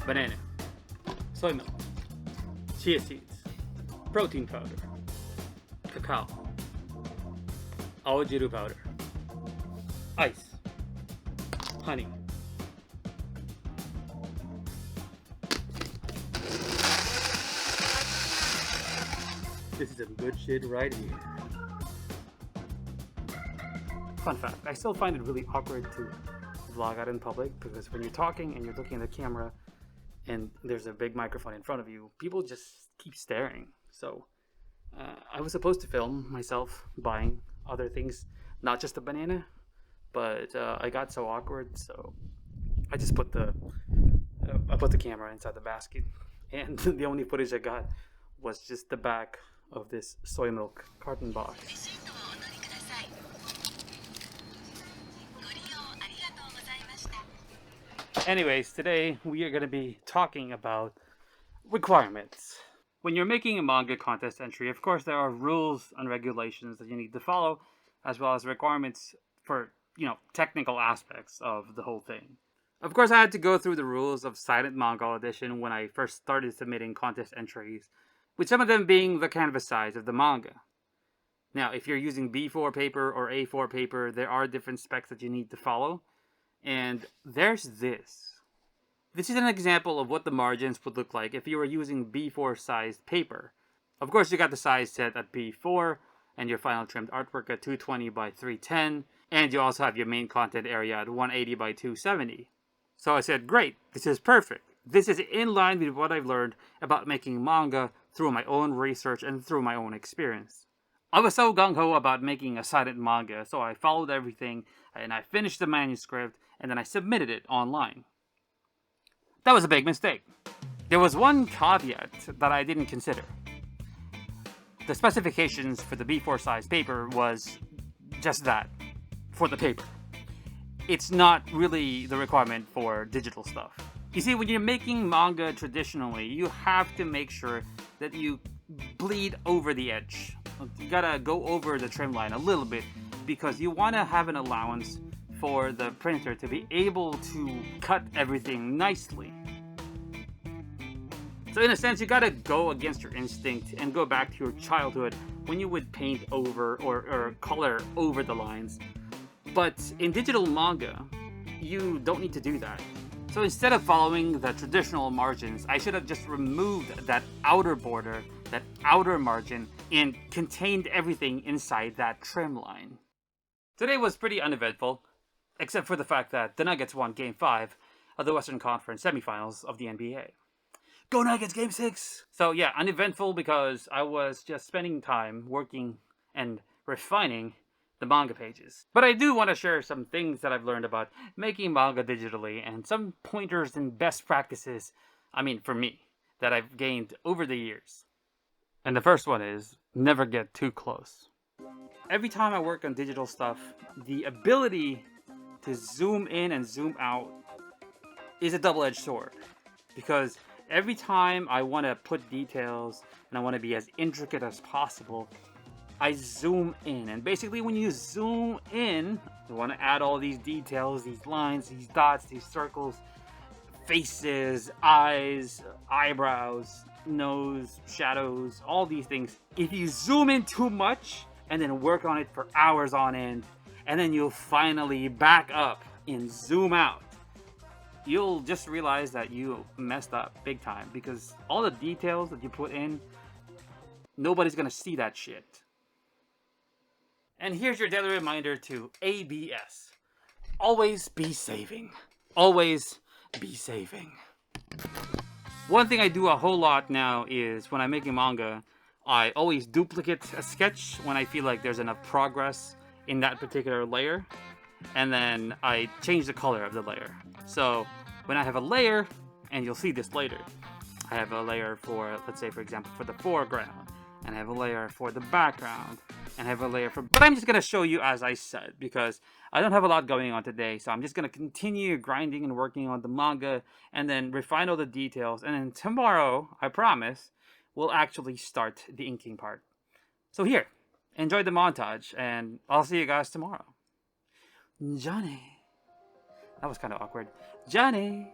banana, soy milk, chia seeds, protein powder, cacao, awajiru powder, ice, honey. This is some good shit right here. Fun fact, I still find it really awkward to vlog out in public because when you're talking and you're looking at the camera and there's a big microphone in front of you, people just keep staring. So I was supposed to film myself buying other things, not just a banana, but I got so awkward, so I just put the camera inside the basket, and the only footage I got was just the back of this soy milk carton box. Anyways, today we are going to be talking about requirements. When you're making a manga contest entry, of course there are rules and regulations that you need to follow, as well as requirements for, technical aspects of the whole thing. Of course, I had to go through the rules of Silent Manga Edition when I first started submitting contest entries, with some of them being the canvas size of the manga. Now, if you're using B4 paper or A4 paper, there are different specs that you need to follow. And there's this. This is an example of what the margins would look like if you were using B4 sized paper. Of course, you got the size set at B4 and your final trimmed artwork at 220 by 310. And you also have your main content area at 180 by 270. So I said, great, this is perfect. This is in line with what I've learned about making manga through my own research and through my own experience. I was so gung-ho about making a silent manga, so I followed everything, and I finished the manuscript, and then I submitted it online. That was a big mistake. There was one caveat that I didn't consider. The specifications for the B4 size paper was just that, for the paper. It's not really the requirement for digital stuff. You see, when you're making manga traditionally, you have to make sure that you bleed over the edge. You gotta go over the trim line a little bit because you want to have an allowance for the printer to be able to cut everything nicely. So in a sense, you gotta go against your instinct and go back to your childhood when you would paint over or color over the lines. But in digital manga, you don't need to do that. So instead of following the traditional margins, I should have just removed that outer border, that outer margin, and contained everything inside that trim line. Today was pretty uneventful, except for the fact that the Nuggets won Game 5 of the Western Conference semifinals of the NBA. Go Nuggets, Game 6! So yeah, uneventful because I was just spending time working and refining the manga pages. But I do want to share some things that I've learned about making manga digitally and some pointers and best practices, for me, that I've gained over the years. And the first one is, never get too close. Every time I work on digital stuff, the ability to zoom in and zoom out is a double-edged sword. Because every time I want to put details and I want to be as intricate as possible, I zoom in. And basically when you zoom in, you want to add all these details, these lines, these dots, these circles, faces, eyes, eyebrows, nose, shadows, all these things. If you zoom in too much and then work on it for hours on end, and then you'll finally back up and zoom out, you'll just realize that you messed up big time because all the details that you put in, nobody's gonna see that shit. And here's your daily reminder to ABS. Always be saving. Always be saving. One thing I do a whole lot now is when I'm making manga, I always duplicate a sketch when I feel like there's enough progress in that particular layer. And then I change the color of the layer. So when I have a layer, and you'll see this later, I have a layer for, let's say for example, for the foreground. And I have a layer for the background. And I have a layer for... But I'm just going to show you as I said, because I don't have a lot going on today. So I'm just going to continue grinding and working on the manga and then refine all the details. And then tomorrow, I promise, we'll actually start the inking part. So here, enjoy the montage and I'll see you guys tomorrow. Johnny. That was kind of awkward. Johnny.